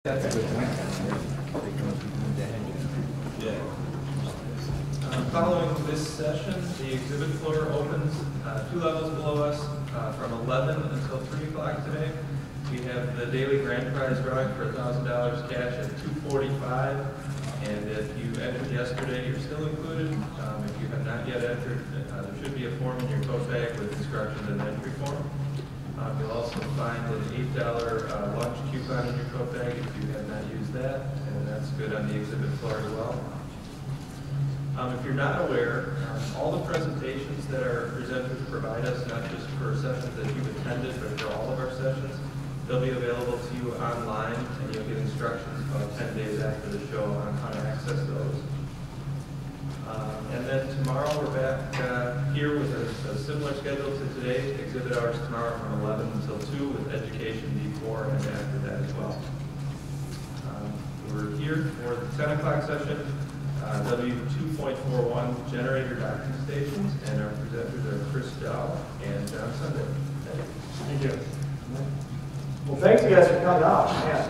That's a good point. Yeah. Following this session, the exhibit floor opens 2 levels below us from 11 until 3 o'clock today. We have the daily grand prize drawing for $1,000 cash at 2:45. And if you entered yesterday, you're still included. If you have not yet entered, there should be a form in your tote bag with instructions and entry form. You'll also find an $8 lunch coupon in your tote bag if you have not used that, and that's good on the exhibit floor as well. If you're not aware, all the presentations that our presenters provide us, not just for sessions that you've attended, but for all of our sessions, they'll be available to you online, and you'll get instructions about 10 days after the show on how to access those. And then tomorrow we're back here with a similar schedule to today. Exhibit hours tomorrow from 11 until 2 with education before and after that as well. We're here for the 10 o'clock session, W2.41 generator docking stations, and our presenters are Chris Dow and John Sunday. Thank you. Well, thanks you guys for coming out. Man,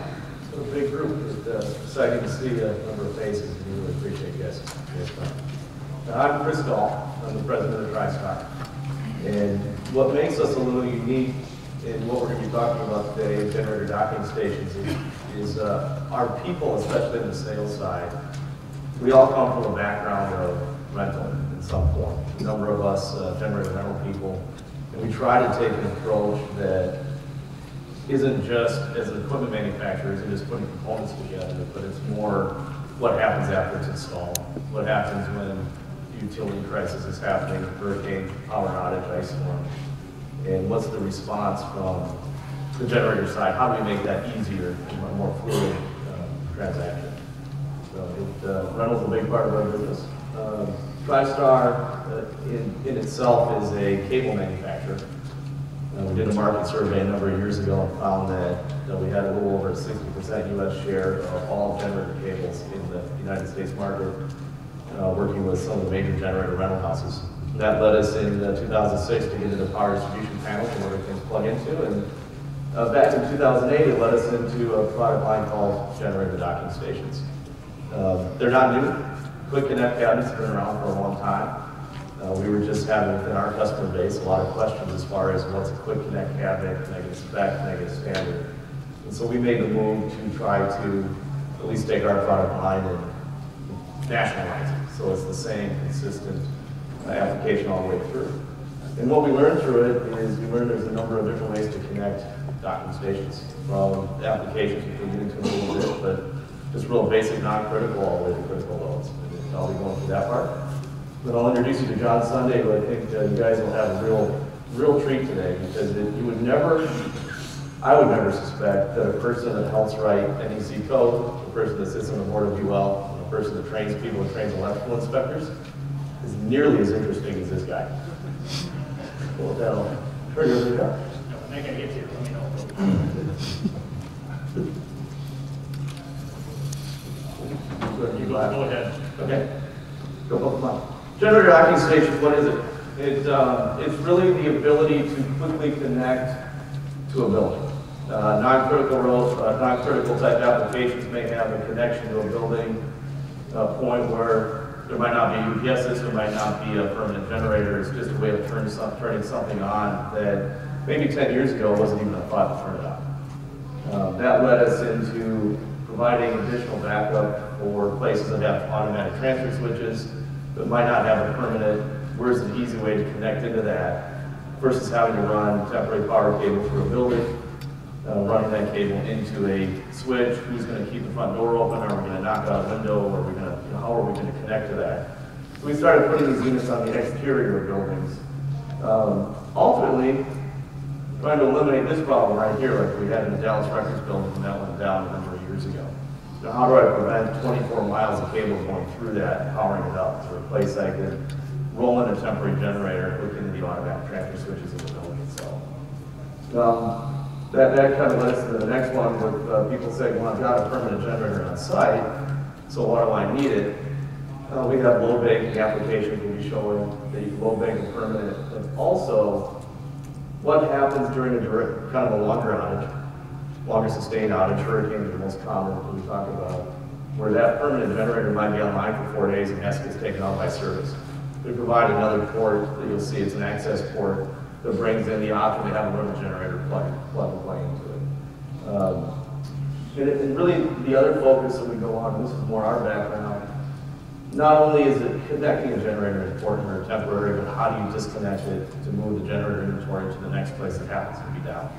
what a big group. It's exciting to see a number of faces. We really appreciate you guys. I'm Chris Dahl. I'm the president of TriStar. And what makes us a little unique in what we're going to be talking about today, generator docking stations, is our people, especially in the sales side. We all come from a background of rental in some form. A number of us generator rental people. And we try to take an approach that isn't just, as an equipment manufacturer, isn't just putting components together, but it's more what happens after it's installed. What happens when utility crisis is happening, hurricane, power outage, ice storm, and what's the response from the generator side? How do we make that easier and a more fluid transaction? So rental's a big part of our business. TriStar in itself is a cable manufacturer. We did a market survey a number of years ago and found that we had a little over a 60% U.S. share of all generator cables in the United States market, working with some of the major generator rental houses. And that led us in 2006 to get into power distribution panels and where things plug into. And back in 2008, it led us into a product line called generator docking stations. They're not new. Quick connect cabinets have been around for a long time. We were just having within our customer base a lot of questions as far as what's a quick connect cabinet, can I get a spec, can I get a standard? And so we made the move to try to at least take our product line and nationalize it. So it's the same consistent application all the way through. And what we learned through it is we learned there's a number of different ways to connect docking stations from applications, which we'll get into in a little bit, but just real basic non-critical all the way to critical loads. And I'll be going through that part. But I'll introduce you to John Sunday, who I think you guys will have a real treat today, because you would never, I would never suspect that a person that helps write NEC code, a person that sits on the board of UL, a person that trains people and trains electrical inspectors, is nearly as interesting as this guy. Well, that'll turn your lead up. I'm not going to get to you. Let me know. Go ahead. Okay. Go both of them. Generator docking stations, what is it? It's really the ability to quickly connect to a building. Non-critical type applications may have a connection to a building, point where there might not be UPSs, there might not be a permanent generator. It's just a way of turning something on that maybe 10 years ago wasn't even a thought to turn it on. That led us into providing additional backup for places that have automatic transfer switches that might not have a permanent. Where's an easy way to connect into that versus having to run temporary power cable through a building, running that cable into a switch. Who's going to keep the front door open? Are we going to knock out a window? Or are we going to, how are we going to connect to that? So we started putting these units on the exterior of buildings. Ultimately, trying to eliminate this problem right here, like we had in the Dallas Records building, and that went down a number of years ago. Now, how do I prevent 24 miles of cable going through that and powering it up? To replace, I could roll in a temporary generator, hook into the automatic transfer switches in the building itself. That kind of led us to the next one with people saying, well, I've got a permanent generator on site, so why do I need it? We have load banking applications we'll be showing that you can load bank a permanent, but also what happens during kind of a longer outage longer sustained outage, hurricanes are the most common that we talk about, where that permanent generator might be online for 4 days and has to get taken out by service. We provide another port that you'll see, it's an access port that brings in the option to have a rental generator plug and play into it. And really the other focus that we go on, and this is more our background, not only is it connecting a generator important or temporary, but how do you disconnect it to move the generator inventory to the next place that happens to be down.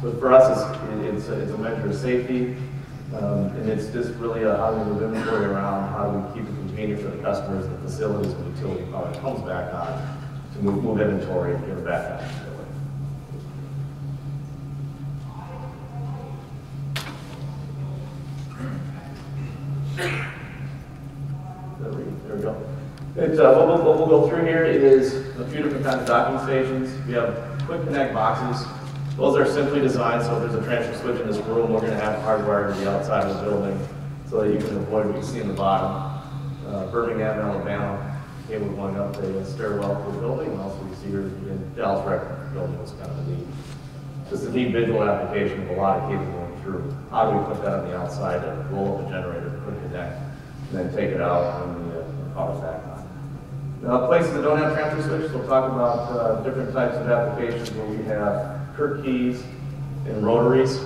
So for us, it's a measure of safety, and it's just really how do we move inventory around, how do we keep it convenient for the customers, the facilities, when the utility power comes back on, to move inventory and get it back on. There we go. What we'll go through here is a few different kinds of docking stations. We have quick connect boxes. Those are simply designed so if there's a transfer switch in this room, we're going to have hardwired to the outside of the building so that you can avoid what you see in the bottom. Birmingham, Alabama, cable going up the stairwell to the building, and also you see here in Dallas Record building was kind of a neat, just a neat visual application of a lot of cable going through. How do we put that on the outside and roll up the generator, quick connect, and then take it out when the power's back on. Now, places that don't have transfer switches, we'll talk about different types of applications where we have Kirk keys and rotaries.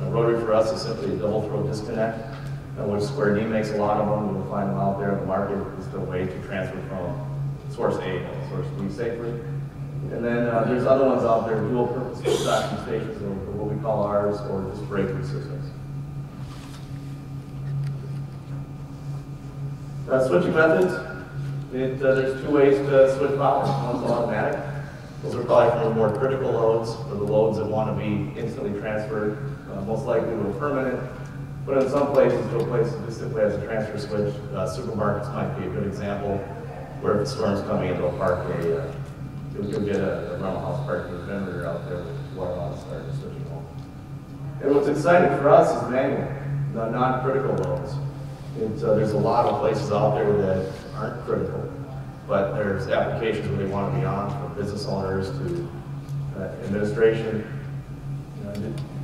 A rotary for us is simply a double throw disconnect, which Square D makes a lot of them. You'll find them out there in the market. It's the way to transfer from source A to source B safely. And then there's other ones out there, dual purpose docking stations, or what we call ours, or just breakthrough systems. Switching methods, there's two ways to switch power. One's automatic. Those are probably for the more critical loads, or the loads that want to be instantly transferred, most likely to a permanent. But in some places, to a place that just simply has a transfer switch, supermarkets might be a good example, where if the storm's coming into a park, you'll get a rental house parking generator out there with water on start and switching home. And what's exciting for us is manual, the non-critical loads. There's a lot of places out there that aren't critical, but there's applications where they want to be on, from business owners to administration.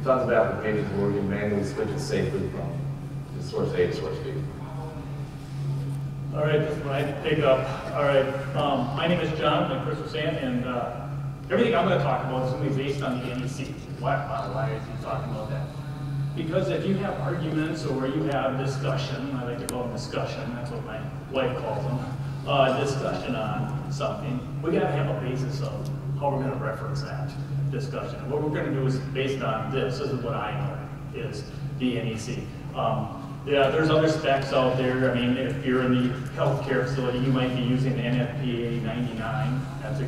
Tons of applications where we can manually switch it safely from source A to source B. All right, this is what I pick up. All right, my name is John, like Chris was saying, and everything I'm going to talk about is going to be based on the NEC. Why is he talking about that? Because if you have arguments or you have discussion, I like to call them discussion, that's what my wife calls them, discussion on something, we got to have a basis of how we're going to reference that discussion. What we're going to do is based on this is what I know is the NEC. Yeah, there's other specs out there. I mean, if you're in the healthcare facility, you might be using the NFPA 99. That's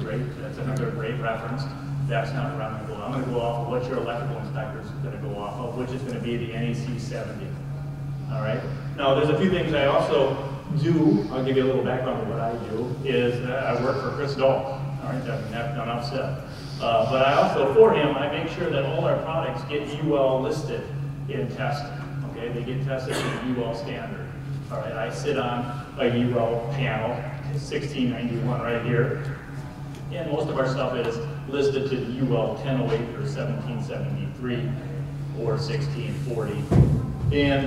another great reference. That's not where I'm going to go. I'm going to go off of what your electrical inspector is going to go off of, which is going to be the NEC 70. All right. Now, there's a few things I also do. I'll give you a little background of what I do. Is I work for Chris Dahl. All right, that's enough said. But I also, for him, I make sure that all our products get UL listed in testing. Okay, they get tested to the UL standard. All right, I sit on a UL panel, 1691 right here, and most of our stuff is listed to the UL 1008 or 1773 or 1640. And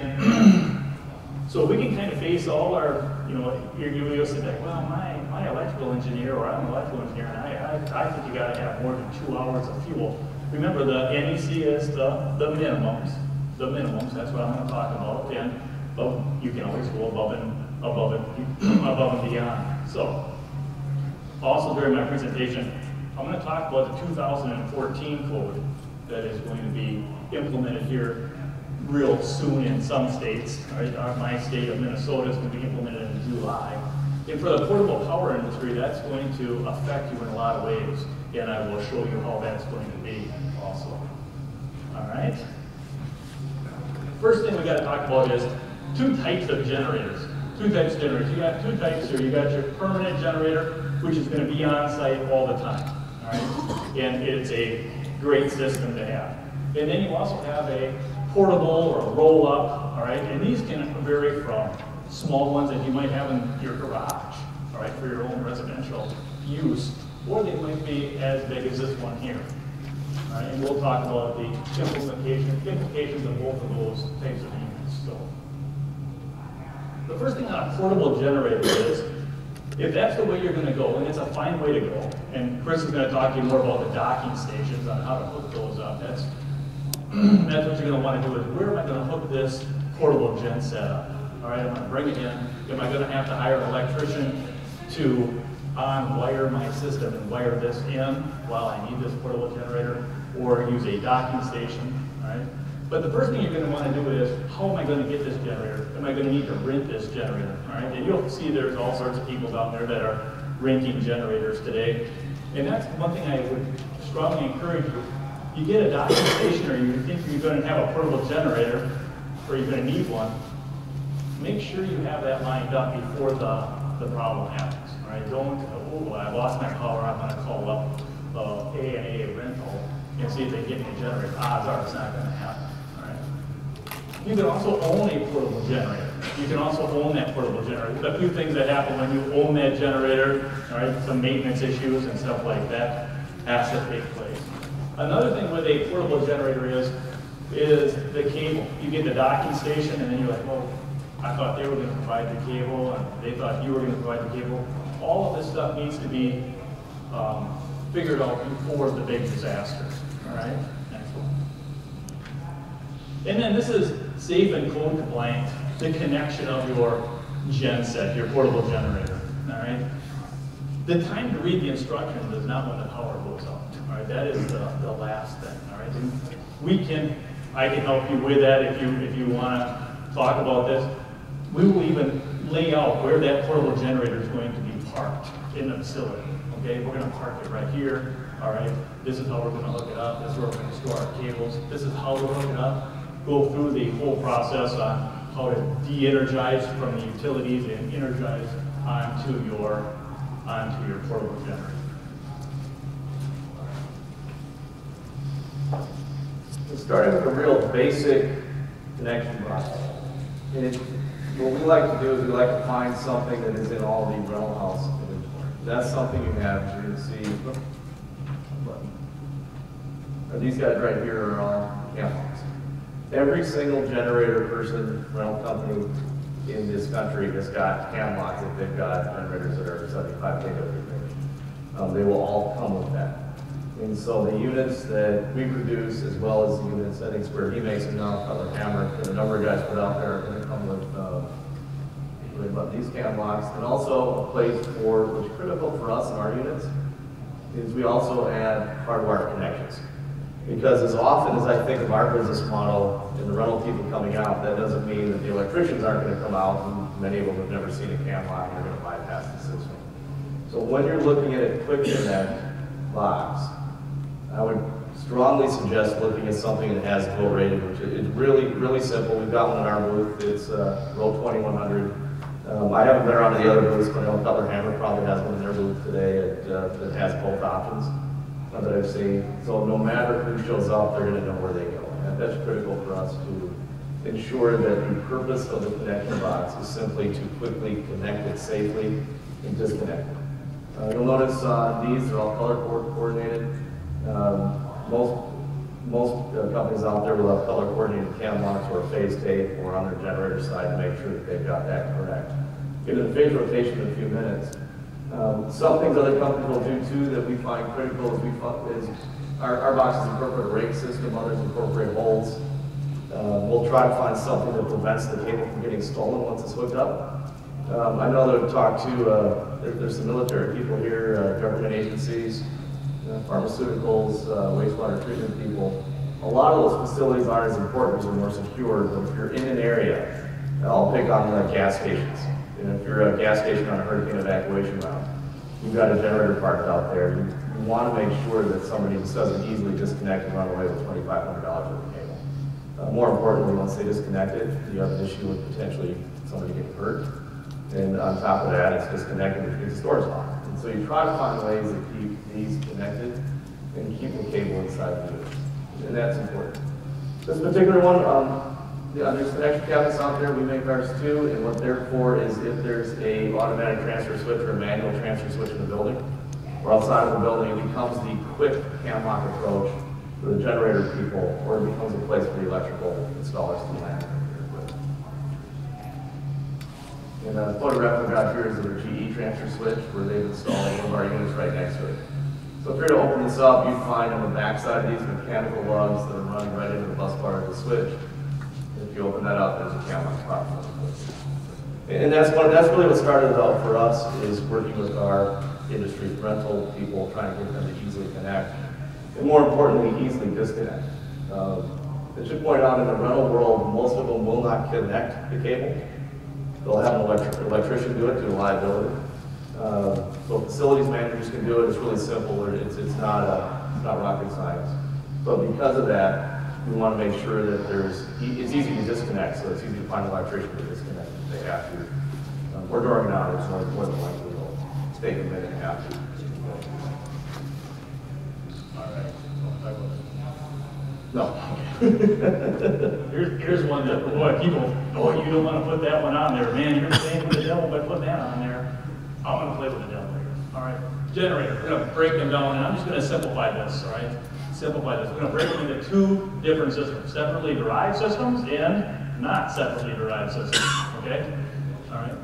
so we can kind of base all our, you'll say like, well, my electrical engineer, or I'm an electrical engineer, and I think you got to have more than 2 hours of fuel. Remember, the NEC is the minimums. The minimums, that's what I'm going to talk about, and you can always go above and beyond. So, also during my presentation, I'm going to talk about the 2014 code that is going to be implemented here real soon in some states. Right? My state of Minnesota is going to be implemented in July. And for the portable power industry, that's going to affect you in a lot of ways, and I will show you how that's going to be also. All right? First thing we got to talk about is two types of generators. Two types of generators. You got two types here. You got your permanent generator, which is going to be on site all the time. All right? And it's a great system to have. And then you also have a portable or a roll-up. All right? And these can vary from small ones that you might have in your garage, all right, for your own residential use, or they might be as big as this one here. All right, and we'll talk about the implications of both of those types of units. So, the first thing on a portable generator is, if that's the way you're going to go, and it's a fine way to go, and Chris is going to talk to you more about the docking stations on how to hook those up. That's what you're going to want to do is, where am I going to hook this portable gen set up? All right, I'm going to bring it in. Am I going to have to hire an electrician to on-wire my system and wire this in while I need this portable generator, or use a docking station? All right. But the first thing you're going to want to do is, how am I going to get this generator? Am I going to need to rent this generator? All right, and you'll see there's all sorts of people down there that are renting generators today. And that's one thing I would strongly encourage you. You get a docking station, or you think you're going to have a portable generator, or you're going to need one, make sure you have that lined up before the problem happens. All right, don't, oh, I lost my power, I'm going to call up A&A rental and see if they give me a generator. Odds are it's not going to happen. You can also own a portable generator. You can also own that portable generator. There's a few things that happen when you own that generator, all right? Some maintenance issues and stuff like that has to take place. Another thing with a portable generator is the cable. You get the docking station and then you're like, well, I thought they were going to provide the cable and they thought you were going to provide the cable. All of this stuff needs to be figured out before the big disaster, all right? And then this is safe and code compliant, the connection of your gen set, your portable generator, all right? The time to read the instructions is not when the power goes out, all right? That is the last thing, all right? And I can help you with that if you want to talk about this. We will even lay out where that portable generator is going to be parked in the facility, okay? We're going to park it right here, all right? This is how we're going to hook it up. This is where we're going to store our cables. This is how we're hooking it up. Go through the whole process on how to de-energize from the utilities and energize onto your portable generator. So starting with a real basic connection box. And what we like to do is we like to find something that is in all the rental house inventory. That's something you have. You're going to see. These guys right here are all camp locks. Every single generator person, rental company in this country has got cam locks if they've got generators that are 75 kW. They will all come with that. And so the units that we produce, as well as the units, I think where he makes them now, Cutler Hammer, and the number of guys put out there are going to come with these cam locks. And also a place for, which is critical for us in our units, is we also add hardwire connections. Because as often as I think of our business model and the rental people coming out, that doesn't mean that the electricians aren't going to come out, and many of them have never seen a cam lock and they're going to bypass the system. So when you're looking at a quick connect box, I would strongly suggest looking at something that has dual rated, which is really, really simple. We've got one in our booth. It's Row 2100. I haven't been around to the other booths, but I know Cutler Hammer probably has one in their booth today that has both options that I've seen. So no matter who shows up, they're going to know where they go. And that's critical for us to ensure that the purpose of the connection box is simply to quickly connect it safely and disconnect it. You'll notice these are all color coordinated. Most companies out there will have color coordinated cam locks or a phase tape or on their generator side to make sure that they've got that correct. Get into phase rotation in a few minutes. Some things other companies will do too that we find critical is our boxes incorporate a rake system, others incorporate holes. We'll try to find something that prevents the cable from getting stolen once it's hooked up. I know that I've talked to, there's some military people here, government agencies, pharmaceuticals, wastewater treatment people. A lot of those facilities aren't as important because they're more secure, but if you're in an area, I'll pick on gas stations. And if you're a gas station on a hurricane evacuation route, you've got a generator parked out there, you want to make sure that somebody just doesn't easily disconnect and run away with $2,500 worth of cable. More importantly, once they disconnect it, you have an issue with potentially somebody getting hurt. And on top of that, it's disconnected, which means the store's locked. And so you try to find ways to keep these connected and keep the cable inside the unit. And that's important. This particular one, there's connection cabinets out there. We make ours too, and what they're for is if there's a automatic transfer switch or a manual transfer switch in the building or outside of the building, it becomes the quick cam lock approach for the generator people, or it becomes a place for the electrical installers to land their equipment. And the photograph I've got here is of a GE transfer switch where they've installed one of our units right next to it. So if you're to open this up, you find on the backside of these mechanical lugs that are running right into the bus bar of the switch. If you open that up, there's a camera spot. And that's really what started it out for us, is working with our industry rental people, trying to get them to easily connect, and more importantly, easily disconnect. As you point out, in the rental world, most of them will not connect the cable. They'll have an electrician do it due to liability. So facilities managers can do it. It's really simple. It's not rocket science. But because of that, we want to make sure that it's easy to disconnect, so it's easy to find an electrician to disconnect if they have to. We're during now, it's more than likely they'll take a minute and a half to. All right. No. Here's one that, boy, people, oh, you don't want to put that one on there. Man, you're playing with the devil by putting that on there. I'm going to play with the devil here. All right. Generator. We're going to break them down, and I'm just going to simplify this, all right? Simplify this. We're going to break them into two different systems, separately derived systems and not separately derived systems, okay? All right.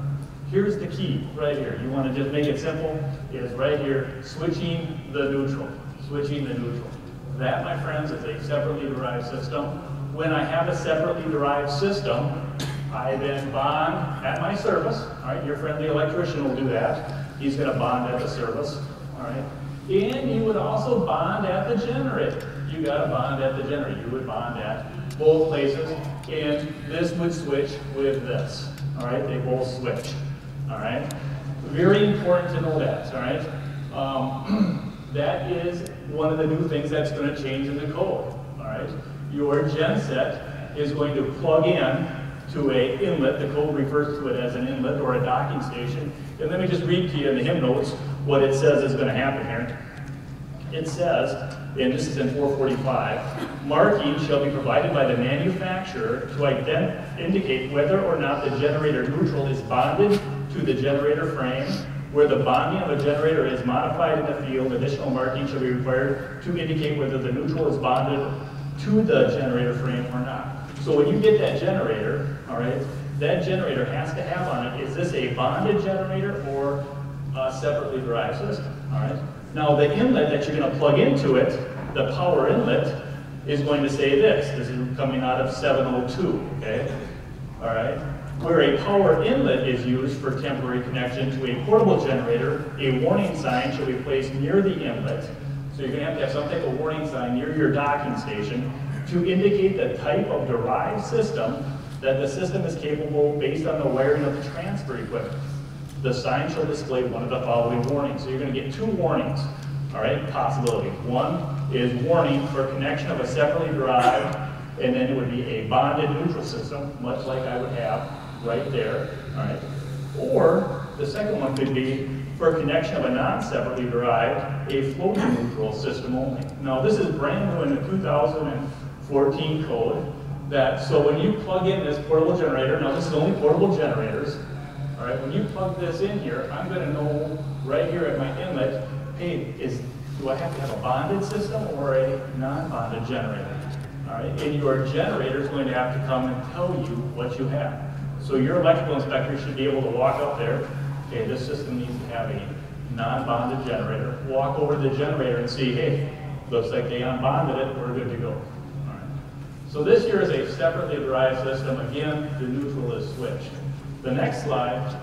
Here's the key right here. You want to just make it simple, is right here, switching the neutral. Switching the neutral. That, my friends, is a separately derived system. When I have a separately derived system, I then bond at my service. All right, your friendly electrician will do that. He's going to bond at the service. All right. And you would also bond at the generator. You got to bond at the generator. You would bond at both places. And this would switch with this. All right, they both switch. All right. Very important to know that. All right. That is one of the new things that's going to change in the code. All right. Your genset is going to plug in to an inlet. The code refers to it as an inlet or a docking station. And let me just read to you in the hymn notes what it says is going to happen here. It says, and this is in 445, marking shall be provided by the manufacturer to indicate whether or not the generator neutral is bonded to the generator frame. Where the bonding of a generator is modified in the field, additional marking shall be required to indicate whether the neutral is bonded to the generator frame or not. So when you get that generator, all right, that generator has to have on it, is this a bonded generator or a separately derived system, all right? Now the inlet that you're going to plug into it, the power inlet, is going to say this. This is coming out of 702, okay? All right? Where a power inlet is used for temporary connection to a portable generator, a warning sign shall be placed near the inlet. So you're going to have some type of warning sign near your docking station to indicate the type of derived system that the system is capable based on the wiring of the transfer equipment. The sign shall display one of the following warnings. So you're going to get two warnings, all right, possibilities. One is warning for connection of a separately derived, and then it would be a bonded neutral system, much like I would have right there, all right? Or the second one could be for connection of a non-separately derived, a floating neutral system only. Now this is brand new in the 2014 code, so when you plug in this portable generator, now this is only portable generators, all right, when you plug this in here, I'm going to know right here at my inlet, hey, do I have to have a bonded system or a non-bonded generator? All right, and your generator is going to have to come and tell you what you have. So your electrical inspector should be able to walk up there, okay, this system needs to have a non-bonded generator, walk over to the generator and see, hey, looks like they unbonded it, we're good to go. All right. So this here is a separately derived system. Again, the neutral is switched. The next slide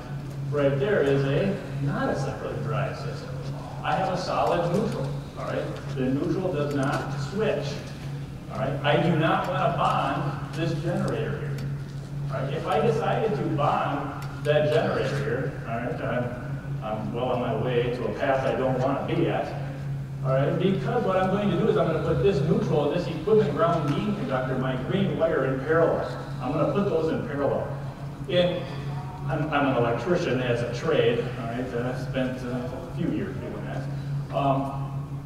right there is not a separately derived system. I have a solid neutral, all right? The neutral does not switch, all right? I do not want to bond this generator here. All right, if I decided to bond that generator here, all right, I'm well on my way to a path I don't want to be at, all right, because what I'm going to do is I'm going to put this neutral and this equipment ground beam conductor, my green wire, in parallel. I'm going to put those in parallel. I'm an electrician as a trade, all right, I spent a few years doing that.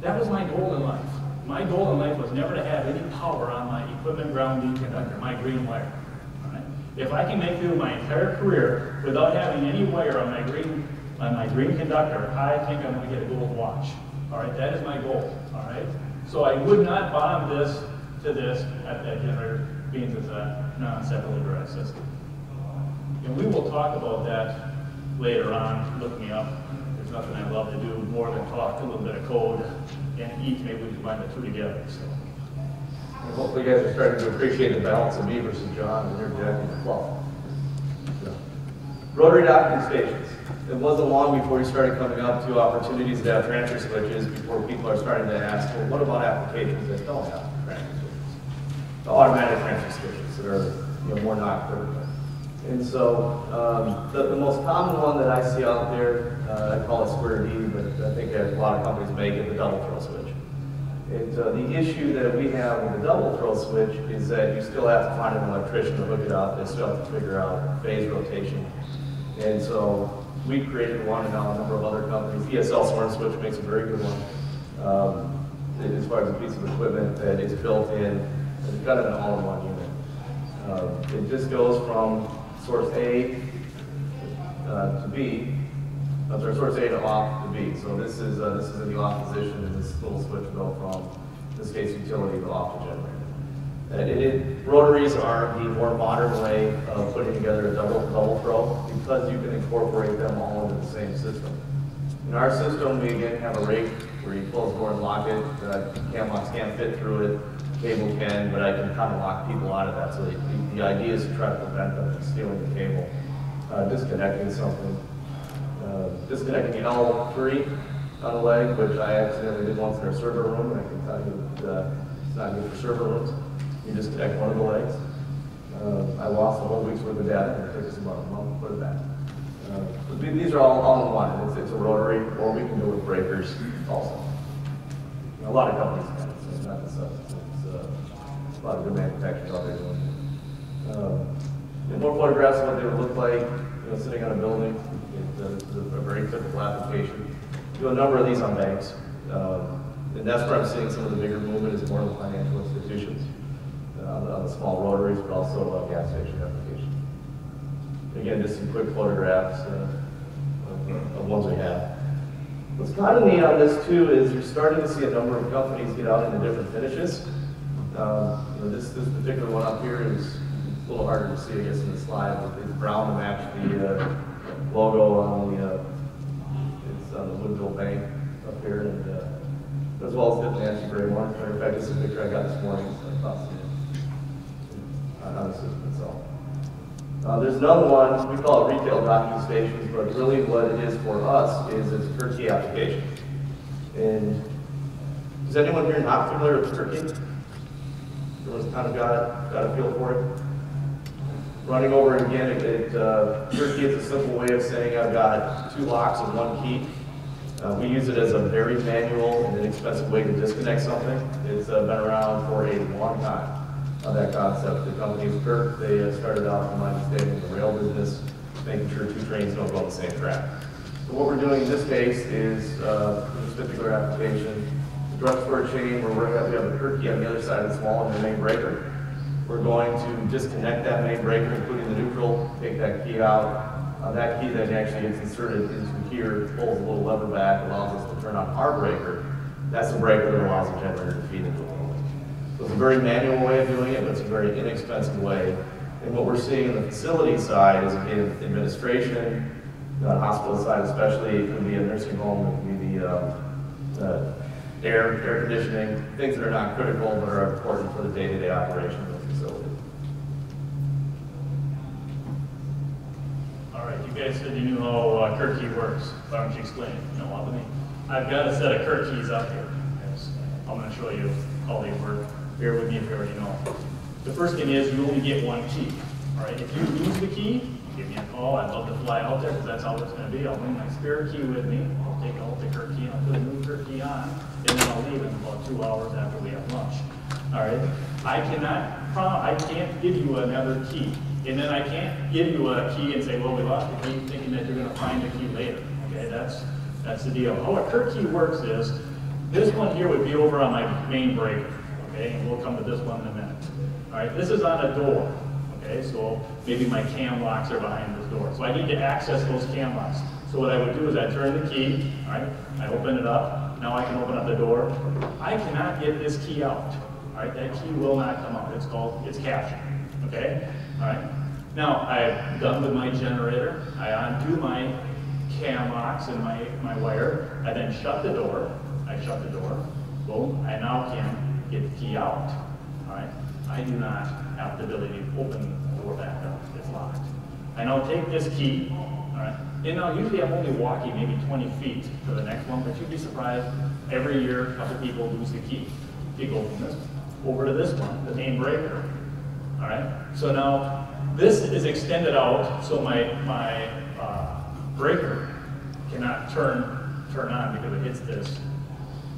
That was my goal in life. My goal in life was never to have any power on my equipment ground beam conductor, my green wire. If I can make through my entire career without having any wire on my green conductor, I think I'm going to get a gold watch. All right, that is my goal. All right. So I would not bond this to this at that generator, being it's a non-separately derived system. And we will talk about that later on, looking up. There's nothing I love to do more than talk a little bit of code and eat. Maybe we combine the two together. So. And hopefully you guys are starting to appreciate the balance of me versus John and interjecting the fluff. Rotary docking stations. It wasn't long before we started coming up to opportunities to have transfer switches before people are starting to ask, well, what about applications that don't have transfer switches? The automatic transfer switches that are more non-critical. And so the most common one that I see out there, I call it square D, but I think a lot of companies make it the double throw switch. And the issue that we have with the double throw switch is that you still have to find an electrician to hook it up. They still have to figure out phase rotation. And so we created one, and now a number of other companies. ESL Smart Switch makes a very good one. As far as a piece of equipment that is built in, it's kind of an all-in-one unit. It just goes from source A to B. Source A to off to B. So this is in the off position, and this little switch will go from, in this case, utility to off to generator. Rotaries are the more modern way of putting together a double throw because you can incorporate them all into the same system. In our system, we again have a rake where you close the door and lock it. Cam locks can't fit through it. Cable can, but I can kind of lock people out of that. So the idea is to try to prevent them from stealing the cable, disconnecting something. Disconnecting L3 on the leg, which I accidentally did once in our server room, and I can tell you that it's not good for server rooms. You disconnect one of the legs. I lost a whole week's worth of data, and it took us about a month to put it back. But these are all in one. It's a rotary, or we can do it with breakers also. A lot of companies can, so it's not the substance. It's a lot of good manufacturers out there doing it. More photographs of what they would look like, sitting on a building. It's a very typical application. Do a number of these on banks. And that's where I'm seeing some of the bigger movement is more of the financial institutions on the small rotaries, but also gas station applications. Again, just some quick photographs of ones we have. What's kind of neat on this too is you're starting to see a number of companies get out into different finishes. This particular one up here is a little harder to see, I guess, in the slide. It's brown to match the logo on it's on the Woodville Bank up here, and as well as the Nancy Gray one. As a matter of fact, this is a picture I got this morning, so I thought on the system itself. There's another one, we call it retail docking stations, but really what it is for us is it's a turnkey application. And is anyone here not familiar with turnkey? Everyone's kind of got a feel for it? Running over it again, turnkey is a simple way of saying I've got two locks and one key. We use it as a very manual and inexpensive way to disconnect something. It's been around for a long time. That concept. The company was Kirk. They started out, from my understanding, in the rail business, making sure two trains don't go on the same track. So what we're doing in this case is, this particular application, the drugstore chain where we have a turnkey on the other side of the small and the main breaker. We're going to disconnect that main breaker, including the neutral, take that key out. That key then actually gets inserted into here, pulls a little lever back, allows us to turn on our breaker. That's the breaker that allows the generator to feed into the building. So it's a very manual way of doing it, but it's a very inexpensive way. And what we're seeing in the facility side is, again, administration, the hospital side especially, it can be a nursing home, it can be the air conditioning, things that are not critical but are important for the day-to-day operation of the facility. All right, you guys said you knew how Kirk key works. Why don't you explain it? You know what I mean? I've got a set of Kirk keys up here. I'm going to show you how they work. Bear with me if you already know. The first thing is you only get one key. All right, if you lose the key, give me a call. I'd love to fly out there because that's how it's going to be. I'll bring my spare key with me. I'll take out the Kirk key and I'll put a new Kirk key on, and then I'll leave in about 2 hours after we have lunch. All right, I can't give you another key, and then I can't give you a key and say, well, we lost the key, thinking that you're going to find the key later. Okay, that's the deal. How a Kirk key works is this one here would be over on my main breaker. Okay, and we'll come to this one in a minute. All right, this is on a door. Okay, so maybe my cam locks are behind this door. So I need to access those cam locks. So what I would do is I turn the key, all right, I open it up, Now I can open up the door. I cannot get this key out. All right, that key will not come out. It's captured. Okay? All right. Now I'm done with my generator. I undo my cam locks and my wire. I then shut the door. I shut the door. Boom. I now can get the key out. All right. I do not have the ability to open the door back up. It's locked. I now take this key. All right. And now usually I'm only walking maybe 20 feet to the next one, but you'd be surprised. Every year, a couple people lose the key. You go from this over to this one, the main breaker. All right. So now this is extended out, so my breaker cannot turn on because it hits this.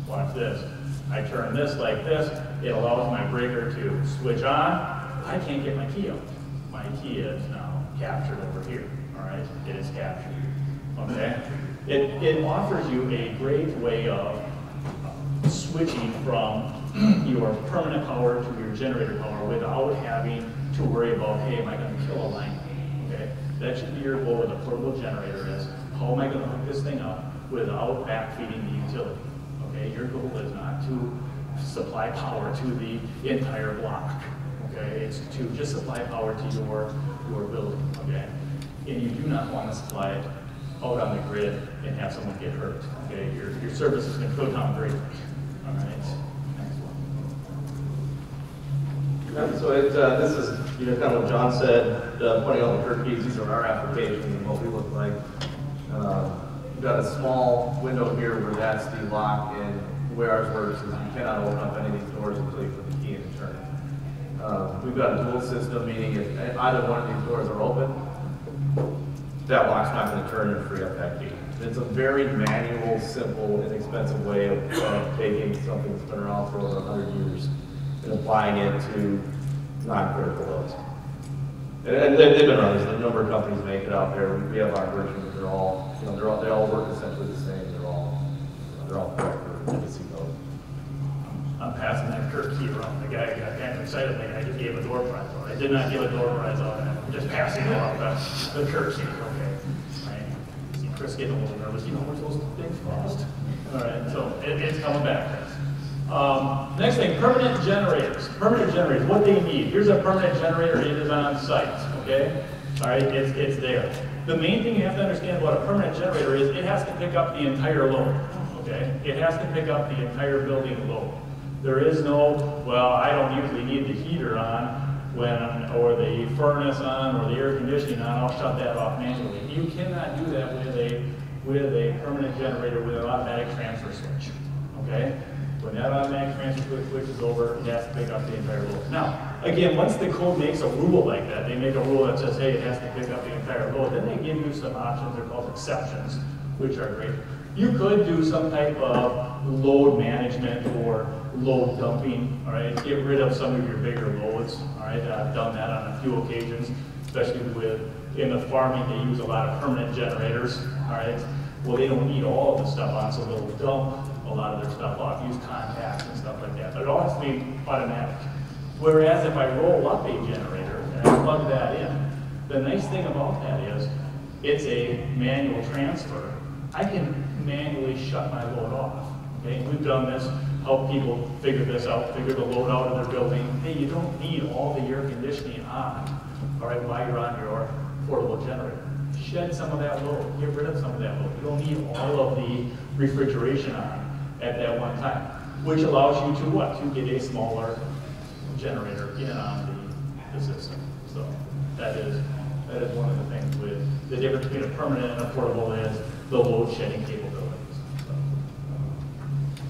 Watch this. I turn this like this. It allows my breaker to switch on. I can't get my key out. My key is now captured over here. All right. It is captured. Okay. It offers you a great way of switching from your permanent power to your generator power without having to worry about, hey, am I going to kill a line? Okay, that should be your goal with a portable generator is, how am I going to hook this thing up without backfeeding the utility? Okay, your goal is not to supply power to the entire block. Okay, it's to just supply power to your building. Okay, and you do not want to supply it out on the grid and have someone get hurt. Okay, your service is going to go down greatly. All right. So this is kind of what John said, pointing out the curb keys. These are our applications and what we look like. We've got a small window here where that's the lock, and the way ours works is you cannot open up any of these doors until you put the key in and turn it. We've got a dual system, meaning if either one of these doors are open, that lock's not going to turn and free up that key. It's a very manual, simple, inexpensive way of taking something that's been around for over 100 years and applying it to non-critical loads. And they've been around. There's a number of companies make it out there. We have our version, but they all work essentially the same. They're all correct for NFMT code. I'm passing that curb key around. The guy got kind of excited. Like I just gave a door prize out. I did not give a door prize out. I'm just passing along the curb key. Okay. Right. See Chris getting a little nervous. You know how much those things cost? All right. So it's coming back. Next thing, permanent generators. Permanent generators, what they need. Here's a permanent generator, it is on site, okay? All right, it's there. The main thing you have to understand about a permanent generator is it has to pick up the entire load, okay? It has to pick up the entire building load. There is no, well, I don't usually need the heater on or the furnace on, or the air conditioning on, I'll shut that off manually. You cannot do that with a permanent generator with an automatic transfer switch, okay? When that automatic transfer switch is over, it has to pick up the entire load. Now, again, once the code makes a rule like that, they make a rule that says, hey, it has to pick up the entire load, then they give you some options, they're called exceptions, which are great. You could do some type of load management or load dumping, all right? Get rid of some of your bigger loads, all right? I've done that on a few occasions, especially in the farming, they use a lot of permanent generators, all right? Well, they don't need all of the stuff on, so they'll dump a lot of their stuff off, use contacts and stuff like that. But it all has to be automatic. Whereas if I roll up a generator and I plug that in, the nice thing about that is it's a manual transfer. I can manually shut my load off. Okay, we've done this, help people figure this out, figure the load out of their building. Hey, you don't need all the air conditioning on, all right, while you're on your portable generator. Shed some of that load, get rid of some of that load. You don't need all of the refrigeration on at that one time, which allows you to what? To get a smaller generator in on the system. So that is one of the things with the difference between a permanent and a portable is the load shedding capabilities.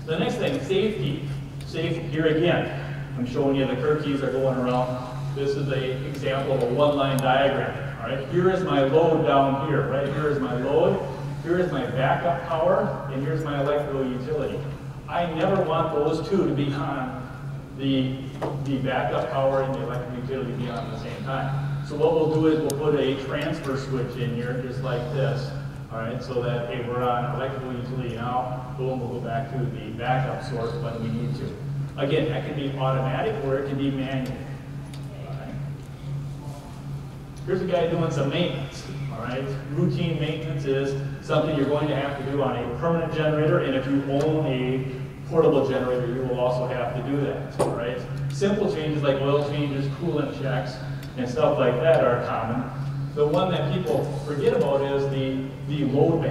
So the next thing, safety. Safety, here again, I'm showing you the curb keys are going around. This is an example of a one-line diagram. All right, here is my load down here, right? Here is my load. Here is my backup power, and here's my electrical utility. I never want those two to be on the backup power and the electrical utility to be on at the same time. So what we'll do is we'll put a transfer switch in here, just like this. All right, so that if we're on electrical utility now, boom, we'll go back to the backup source when we need to. Again, that can be automatic or it can be manual. All right. Here's a guy doing some maintenance. All right? Routine maintenance is something you're going to have to do on a permanent generator, and if you own a portable generator, you will also have to do that, right? Simple changes like oil changes, coolant checks, and stuff like that are common. The one that people forget about is the load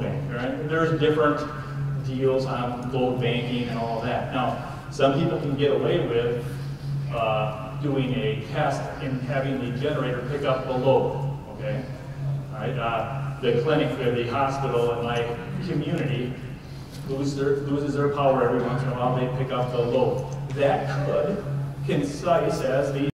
bank, right? There's different deals on load banking and all that. Now, some people can get away with doing a test and having the generator pick up the load, okay? All right, the clinic or the hospital in my community loses their power every once in a while, they pick up the load. That could concise as the